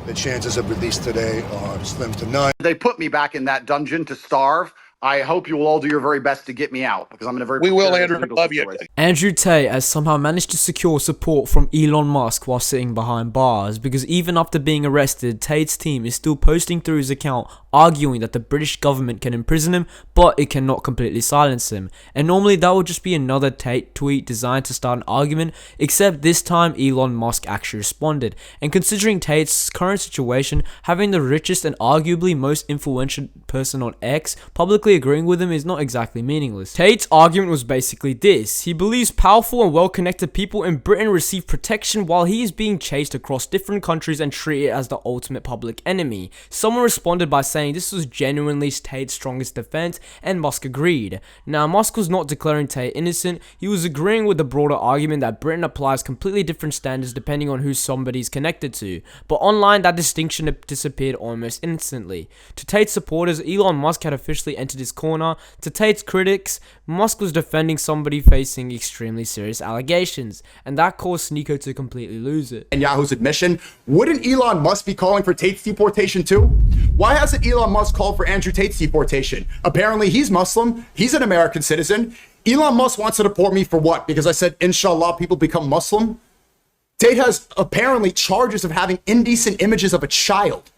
The chances of release today are slim to none. They put me back in that dungeon to starve. I hope you will all do your very best to get me out, because I'm in a very... We will, Andrew. Love you. Andrew Tate has somehow managed to secure support from Elon Musk while sitting behind bars, because even after being arrested, Tate's team is still posting through his account arguing that the British government can imprison him, but it cannot completely silence him. And normally that would just be another Tate tweet designed to start an argument, except this time Elon Musk actually responded. And considering Tate's current situation, having the richest and arguably most influential person on X publicly agreeing with him is not exactly meaningless. Tate's argument was basically this: he believes powerful and well-connected people in Britain receive protection while he is being chased across different countries and treated as the ultimate public enemy. Someone responded by saying this was genuinely Tate's strongest defense, and Musk agreed. Now, Musk was not declaring Tate innocent, he was agreeing with the broader argument that Britain applies completely different standards depending on who somebody's connected to, but online that distinction disappeared almost instantly. To Tate's supporters, Elon Musk had officially entered his corner. To Tate's critics, Musk was defending somebody facing extremely serious allegations, and that caused Sneeko to completely lose it. And Yahoo's admission, wouldn't Elon Musk be calling for Tate's deportation too? Why hasn't Elon Musk called for Andrew Tate's deportation? Apparently he's Muslim, he's an American citizen. Elon Musk wants to deport me for what? Because I said, inshallah, people become Muslim? Tate has apparently charges of having indecent images of a child.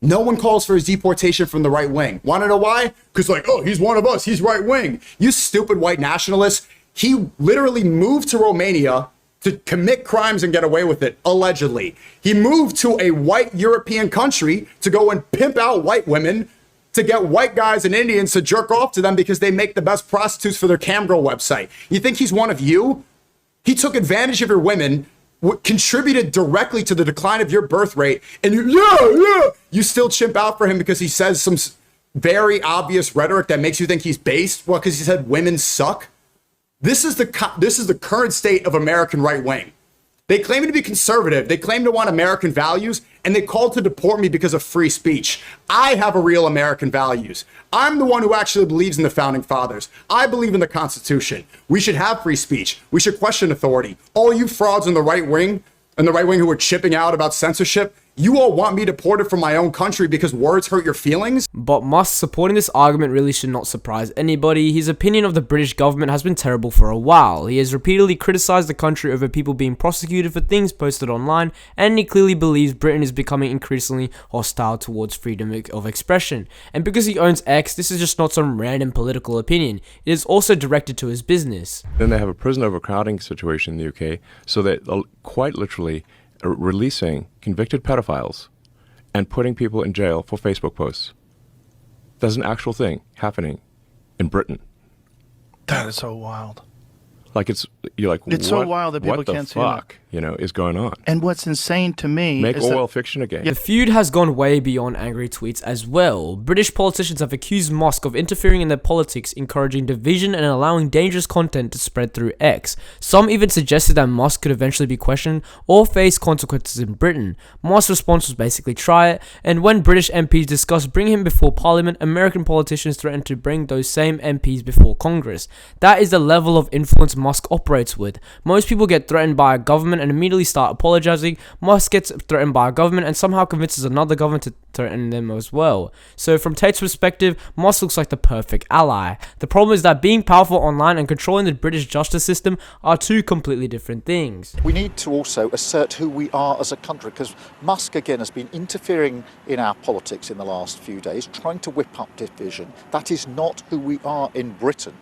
No one calls for his deportation from the right wing. Want to know why? Because like, oh, he's one of us, he's right wing. You stupid white nationalists. He literally moved to Romania to commit crimes and get away with it, allegedly. He moved to a white European country to go and pimp out white women, to get white guys and Indians to jerk off to them because they make the best prostitutes for their camgirl website. You think he's one of you? He took advantage of your women, contributed directly to the decline of your birth rate, and you still chimp out for him because he says some very obvious rhetoric that makes you think he's based. Well, because he said women suck. This is the current state of American right wing. They claim to be conservative, they claim to want American values, and they called to deport me because of free speech. I have a real American values. I'm the one who actually believes in the founding fathers. I believe in the Constitution. We should have free speech. We should question authority. All you frauds in the right wing who are chipping out about censorship, you all want me deported from my own country because words hurt your feelings? But Musk supporting this argument really should not surprise anybody. His opinion of the British government has been terrible for a while. He has repeatedly criticized the country over people being prosecuted for things posted online, and he clearly believes Britain is becoming increasingly hostile towards freedom of expression. And because he owns X, this is just not some random political opinion. It is also directed to his business. Then they have a prison overcrowding situation in the UK, so that quite literally releasing convicted pedophiles and putting people in jail for Facebook posts. That's an actual thing happening in Britain. That is so wild. Like you're like, it's so wild that people can't see it. What the fuck, is going on? And what's insane to me Make is oil fiction again. The feud has gone way beyond angry tweets as well. British politicians have accused Musk of interfering in their politics, encouraging division and allowing dangerous content to spread through X. Some even suggested that Musk could eventually be questioned or face consequences in Britain. Musk's response was basically try it, and when British MPs discussed bringing him before Parliament, American politicians threatened to bring those same MPs before Congress. That is the level of influence Musk operates with. Most people get threatened by a government and immediately start apologizing. Musk gets threatened by a government and somehow convinces another government to threaten them as well. So from Tate's perspective, Musk looks like the perfect ally. The problem is that being powerful online and controlling the British justice system are two completely different things. We need to also assert who we are as a country, because Musk again has been interfering in our politics in the last few days, trying to whip up division. That is not who we are in Britain.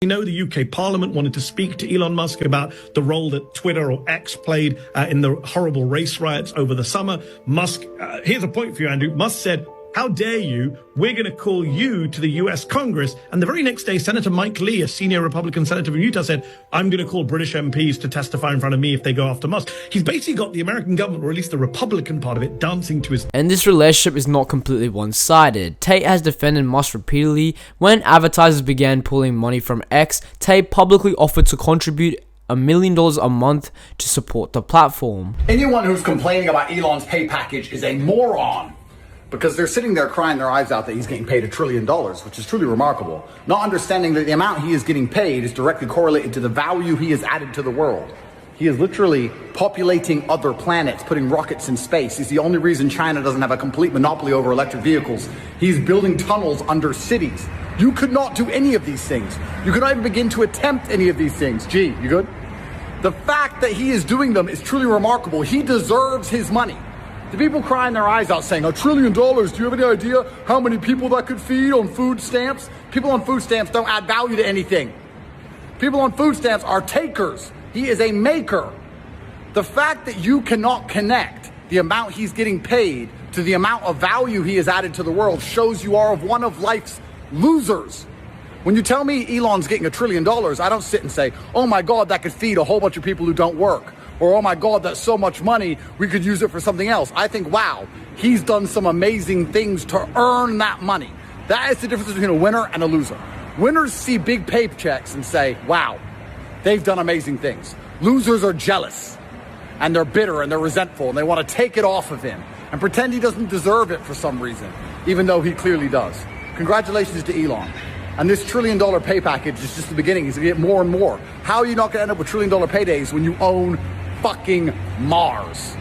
We know the UK Parliament wanted to speak to Elon Musk about the role that Twitter or X played in the horrible race riots over the summer. Musk, here's a point for you, Andrew. Musk said, how dare you? We're going to call you to the US Congress. And the very next day, Senator Mike Lee, a senior Republican senator from Utah, said, I'm going to call British MPs to testify in front of me if they go after Musk. He's basically got the American government, or at least the Republican part of it, dancing to his... And this relationship is not completely one-sided. Tate has defended Musk repeatedly. When advertisers began pulling money from X, Tate publicly offered to contribute $1 million a month to support the platform. Anyone who's complaining about Elon's pay package is a moron, because they're sitting there crying their eyes out that he's getting paid $1 trillion, which is truly remarkable, not understanding that the amount he is getting paid is directly correlated to the value he has added to the world. He is literally populating other planets, putting rockets in space. He's the only reason China doesn't have a complete monopoly over electric vehicles. He's building tunnels under cities. You could not do any of these things. You could not even begin to attempt any of these things. Gee, you good? The fact that he is doing them is truly remarkable. He deserves his money. The people crying their eyes out saying, $1 trillion, do you have any idea how many people that could feed on food stamps? People on food stamps don't add value to anything. People on food stamps are takers. He is a maker. The fact that you cannot connect the amount he's getting paid to the amount of value he has added to the world shows you are one of life's losers. When you tell me Elon's getting $1 trillion, I don't sit and say, oh my God, that could feed a whole bunch of people who don't work. Or, oh my God, that's so much money, we could use it for something else. I think, wow, he's done some amazing things to earn that money. That is the difference between a winner and a loser. Winners see big paychecks and say, wow, they've done amazing things. Losers are jealous, and they're bitter, and they're resentful, and they want to take it off of him and pretend he doesn't deserve it for some reason, even though he clearly does. Congratulations to Elon. And this $1 trillion pay package is just the beginning. He's going to get more and more. How are you not going to end up with $1 trillion paydays when you own fucking Mars?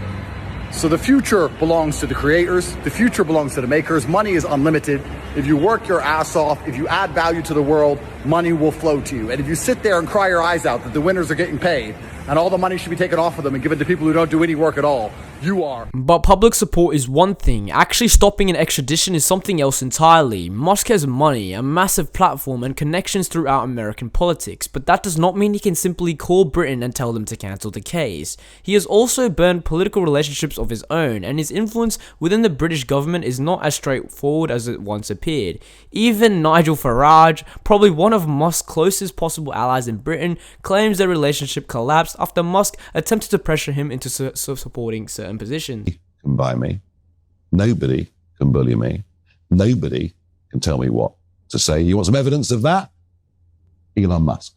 So the future belongs to the creators. The future belongs to the makers. Money is unlimited. If you work your ass off, if you add value to the world, money will flow to you. And if you sit there and cry your eyes out that the winners are getting paid and all the money should be taken off of them and given to people who don't do any work at all, you are. But public support is one thing, actually stopping an extradition is something else entirely. Musk has money, a massive platform, and connections throughout American politics, but that does not mean he can simply call Britain and tell them to cancel the case. He has also burned political relationships of his own, and his influence within the British government is not as straightforward as it once appeared. Even Nigel Farage, probably one of Musk's closest possible allies in Britain, claims their relationship collapsed after Musk attempted to pressure him into supporting certain positions. Can buy me. Nobody can bully me. Nobody can tell me what to say. You want some evidence of that? Elon Musk.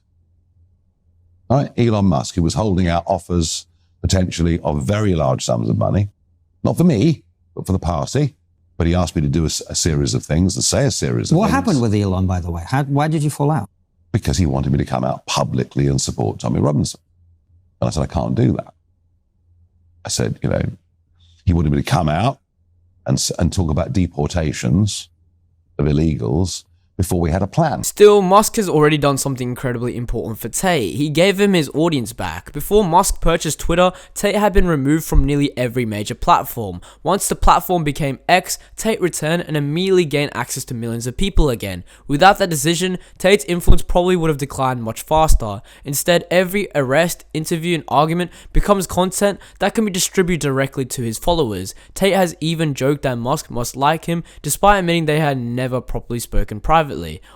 All right, Elon Musk, who was holding out offers potentially of very large sums of money, not for me, but for the party. But he asked me to do a series of things and say a series of things. What happened with Elon, by the way? Why did you fall out? Because he wanted me to come out publicly and support Tommy Robinson. And I said, I can't do that. I said, he wanted me to come out and talk about deportations of illegals before we had a plan. Still, Musk has already done something incredibly important for Tate. He gave him his audience back. Before Musk purchased Twitter, Tate had been removed from nearly every major platform. Once the platform became X, Tate returned and immediately gained access to millions of people again. Without that decision, Tate's influence probably would have declined much faster. Instead, every arrest, interview, and argument becomes content that can be distributed directly to his followers. Tate has even joked that Musk must like him, despite admitting they had never properly spoken privately.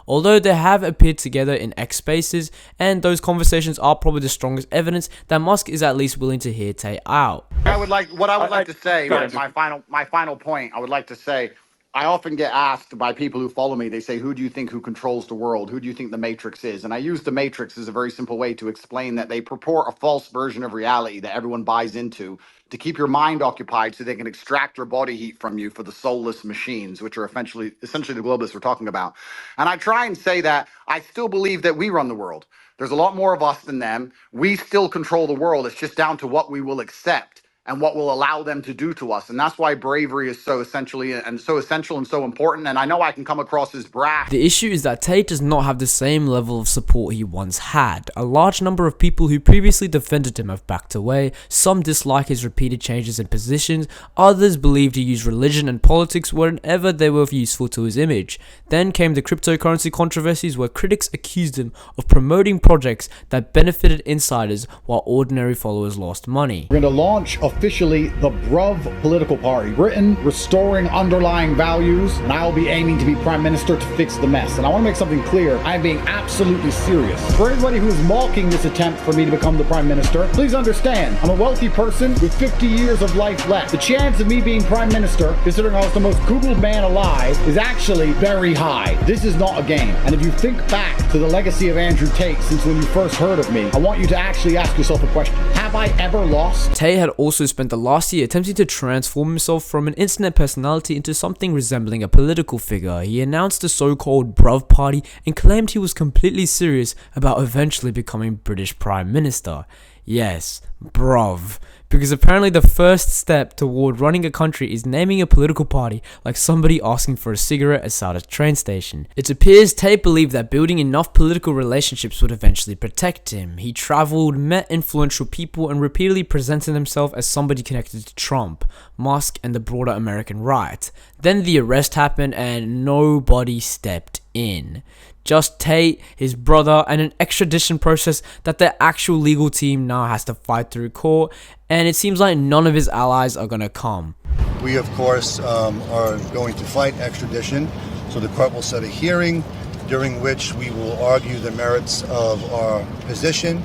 Although they have appeared together in X spaces, and those conversations are probably the strongest evidence that Musk is at least willing to hear Tate out. I would like to say, my final point, I would like to say, I often get asked by people who follow me, they say, who do you think who controls the world? Who do you think the Matrix is? And I use the Matrix as a very simple way to explain that they purport a false version of reality that everyone buys into to keep your mind occupied so they can extract your body heat from you for the soulless machines, which are essentially the globalists we're talking about. And I try and say that I still believe that we run the world. There's a lot more of us than them. We still control the world. It's just down to what we will accept and what will allow them to do to us. And that's why bravery is so essential and so important. And I know I can come across as brash. The issue is that Tate does not have the same level of support he once had. A large number of people who previously defended him have backed away. Some dislike his repeated changes in positions. Others believed he used religion and politics whenever they were useful to his image. Then came the cryptocurrency controversies where critics accused him of promoting projects that benefited insiders while ordinary followers lost money. We're going to launch officially the Bruv political party. Britain restoring underlying values, and I'll be aiming to be prime minister to fix the mess. And I want to make something clear. I'm being absolutely serious. For everybody who is mocking this attempt for me to become the prime minister, please understand, I'm a wealthy person with 50 years of life left. The chance of me being prime minister, considering I was the most Googled man alive, is actually very high. This is not a game. And if you think back to the legacy of Andrew Tate since when you first heard of me, I want you to actually ask yourself a question. Have I ever lost? Tate had also spent the last year attempting to transform himself from an internet personality into something resembling a political figure. He announced the so-called Bruv Party and claimed he was completely serious about eventually becoming British Prime Minister. Yes, bruv. Because apparently the first step toward running a country is naming a political party, like somebody asking for a cigarette outside a train station. It appears Tate believed that building enough political relationships would eventually protect him. He traveled, met influential people, and repeatedly presented himself as somebody connected to Trump, Musk, and the broader American right. Then the arrest happened and nobody stepped in. Just Tate, his brother, and an extradition process that the actual legal team now has to fight through court, and it seems like none of his allies are gonna come. We, of course, are going to fight extradition, so the court will set a hearing during which we will argue the merits of our position.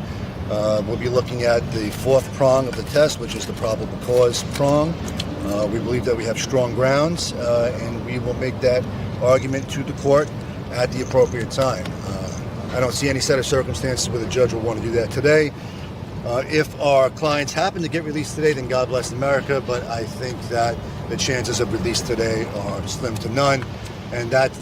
We'll be looking at the fourth prong of the test, which is the probable cause prong. We believe that we have strong grounds, and we will make that argument to the court at the appropriate time. I don't see any set of circumstances where the judge will want to do that today. If our clients happen to get released today, then God bless America, but I think that the chances of release today are slim to none, and that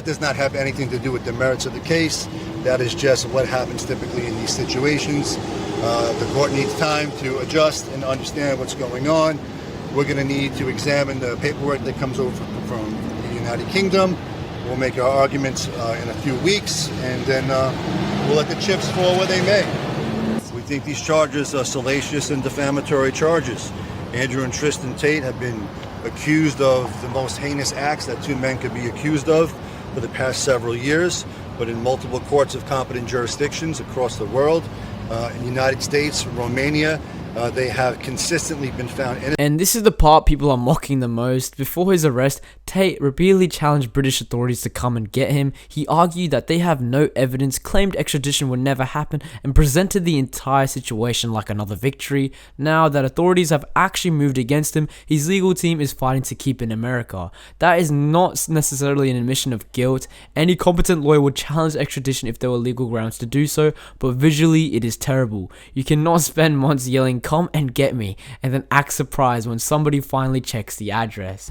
does not have anything to do with the merits of the case. That is just what happens typically in these situations. The court needs time to adjust and understand what's going on. We're going to need to examine the paperwork that comes over from the United Kingdom. We'll make our arguments in a few weeks, and then we'll let the chips fall where they may. We think these charges are salacious and defamatory charges. Andrew and Tristan Tate have been accused of the most heinous acts that two men could be accused of for the past several years, but in multiple courts of competent jurisdictions across the world. In the United States, Romania, they have consistently been found innocent. And this is the part people are mocking the most. Before his arrest, Tate repeatedly challenged British authorities to come and get him. He argued that they have no evidence, claimed extradition would never happen, and presented the entire situation like another victory. Now that authorities have actually moved against him, his legal team is fighting to keep in America. That is not necessarily an admission of guilt. Any competent lawyer would challenge extradition if there were legal grounds to do so, but visually it is terrible. You cannot spend months yelling, "Come and get me," and then act surprised when somebody finally checks the address.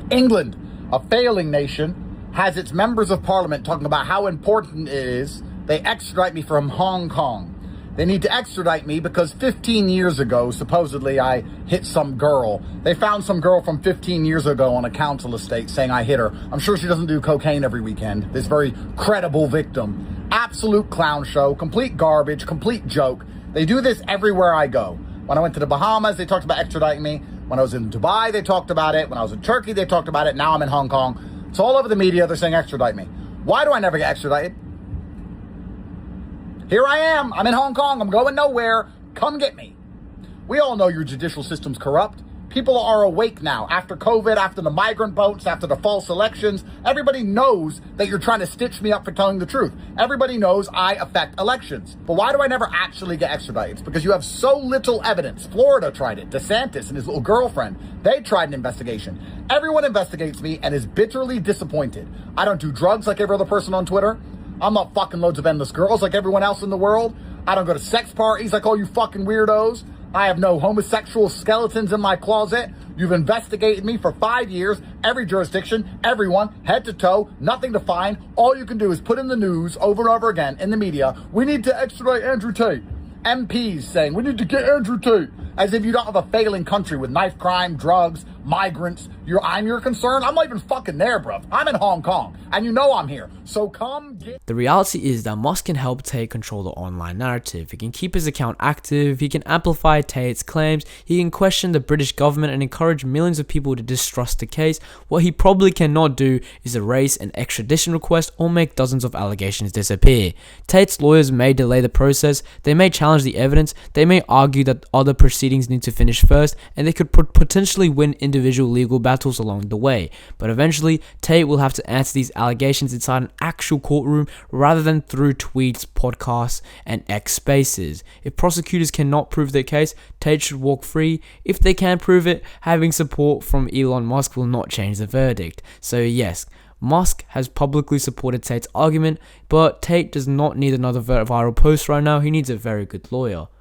England, a failing nation, has its members of parliament talking about how important it is they extradite me from Hong Kong. They need to extradite me because 15 years ago, supposedly I hit some girl. They found some girl from 15 years ago on a council estate saying I hit her. I'm sure she doesn't do cocaine every weekend. This very credible victim. Absolute clown show, complete garbage, complete joke. They do this everywhere I go. When I went to the Bahamas, they talked about extraditing me. When I was in Dubai, they talked about it. When I was in Turkey, they talked about it. Now I'm in Hong Kong. It's all over the media. They're saying extradite me. Why do I never get extradited? Here I am. I'm in Hong Kong. I'm going nowhere. Come get me. We all know your judicial system's corrupt. People are awake now. After COVID, after the migrant boats, after the false elections, everybody knows that you're trying to stitch me up for telling the truth. Everybody knows I affect elections. But why do I never actually get extradited? It's because you have so little evidence. Florida tried it. DeSantis and his little girlfriend, they tried an investigation. Everyone investigates me and is bitterly disappointed. I don't do drugs like every other person on Twitter. I'm not fucking loads of endless girls like everyone else in the world. I don't go to sex parties like all you fucking weirdos. I have no homosexual skeletons in my closet. You've investigated me for 5 years, every jurisdiction, everyone, head to toe, nothing to find. All you can do is put in the news over and over again in the media, we need to extradite Andrew Tate. MPs saying, we need to get Andrew Tate. As if you don't have a failing country with knife crime, drugs, migrants. I'm your concern? I'm not even fucking there, bruv. I'm in Hong Kong, and you know I'm here. So come get... The reality is that Musk can help Tate control the online narrative. He can keep his account active, he can amplify Tate's claims, he can question the British government and encourage millions of people to distrust the case. What he probably cannot do is erase an extradition request or make dozens of allegations disappear. Tate's lawyers may delay the process, they may challenge the evidence, they may argue that other proceedings need to finish first, and they could potentially win individual legal battles along the way. But eventually, Tate will have to answer these allegations inside an actual courtroom rather than through tweets, podcasts, and X spaces. If prosecutors cannot prove their case, Tate should walk free. If they can prove it, having support from Elon Musk will not change the verdict. So yes, Musk has publicly supported Tate's argument, but Tate does not need another viral post right now. He needs a very good lawyer.